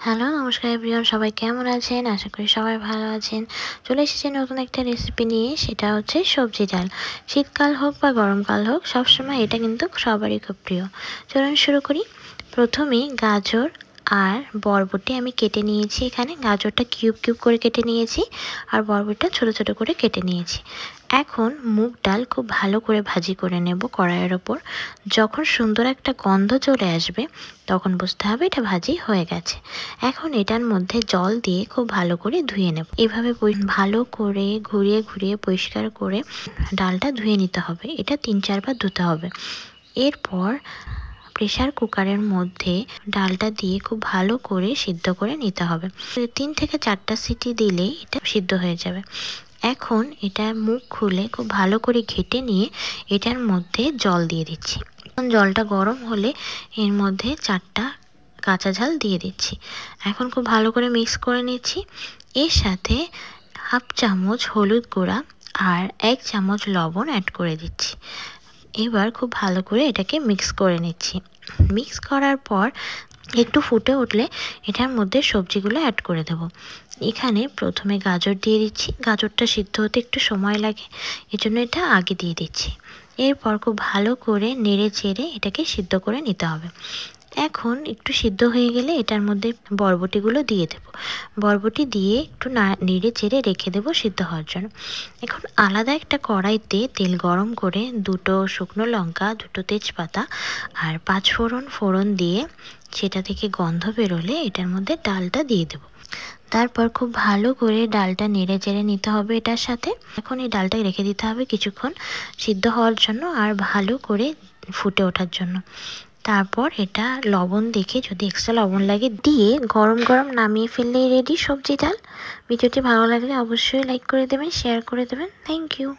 Hello নমস্কার everyone, সবাই কেমন আছেন? আশা করি সবাই ভালো আছেন। চলে এসেছি নতুন একটা রেসিপি নিয়ে, সেটা হচ্ছে সবজি ডাল। শীতকাল হোক বা গরমকাল হোক, সবসময় এটা কিন্তু সবারই খুব প্রিয়। চলুন শুরু করি। প্রথমেই গাজর আর বরবটি আমি কেটে নিয়েছি। এখানে গাজরটা কিউব কিউব করে কেটে নিয়েছি আর বরবটিটা ছোট ছোট করে কেটে নিয়েছি। এখন মুগ ডাল খুব ভালো করে ভাজি করে নেব কড়াইয়ের ওপর। যখন সুন্দর একটা গন্ধ চলে আসবে তখন বুঝতে হবে এটা ভাজি হয়ে গেছে। এখন এটার মধ্যে জল দিয়ে খুব ভালো করে ধুয়ে নেব। এভাবে ভালো করে ঘুরিয়ে ঘুরিয়ে পরিষ্কার করে ডালটা ধুয়ে নিতে হবে। এটা 3-4 বার ধুতে হবে। এরপর প্রেসার কুকারের মধ্যে ডালটা দিয়ে খুব ভালো করে সিদ্ধ করে নিতে হবে। 3 থেকে 4টা সিটি দিলেই এটা সিদ্ধ হয়ে যাবে। এখন এটা মুখ খুলে খুব ভালো করে ঘেটে নিয়ে এটার মধ্যে জল দিয়ে দিচ্ছি। এখন জলটা গরম হলে এর মধ্যে 4টা কাঁচা ঝাল দিয়ে দিচ্ছি। এখন খুব ভালো করে মিক্স করে নিচ্ছি। এর সাথে হাফ চামচ হলুদ গুঁড়া আর 1 চামচ লবণ অ্যাড করে দিচ্ছি। এবার খুব ভালো করে এটাকে মিক্স করে নিচ্ছি। মিক্স করার পর একটু ফুটে উঠলে এটার মধ্যে সবজিগুলো অ্যাড করে দেব। এখানে প্রথমে গাজর দিয়ে দিচ্ছি। গাজরটা সিদ্ধ হতে একটু সময় লাগে, এজন্য এটা আগে দিয়ে দিচ্ছি। এরপর খুব ভালো করে নেড়ে চেড়ে এটাকে সিদ্ধ করে নিতে হবে। এখন একটু সিদ্ধ হয়ে গেলে এটার মধ্যে বরবটিগুলো দিয়ে দেব। বরবটি দিয়ে একটু নেড়ে চেড়ে রেখে দেবো সিদ্ধ হওয়ার জন্য। এখন আলাদা একটা কড়াইতে তেল গরম করে 2টো শুকনো লঙ্কা, 2টো তেজপাতা আর 5 ফোড়ন দিয়ে সেটা থেকে গন্ধ বেরোলে এটার মধ্যে ডালটা দিয়ে দেব। তারপর খুব ভালো করে ডালটা নেড়ে চেড়ে নিতে হবে এটার সাথে। এখন এই ডালটা রেখে দিতে হবে কিছুক্ষণ সিদ্ধ হওয়ার জন্য আর ভালো করে ফুটে ওঠার জন্য। তারপর এটা লবণ দেখে যদি এক্সট্রা লবণ লাগে দিয়ে গরম গরম নামিয়ে ফেললেই রেডি সবজি ডাল। ভিডিওটি ভালো লাগলে অবশ্যই লাইক করে দেবেন, শেয়ার করে দেবেন। Thank you.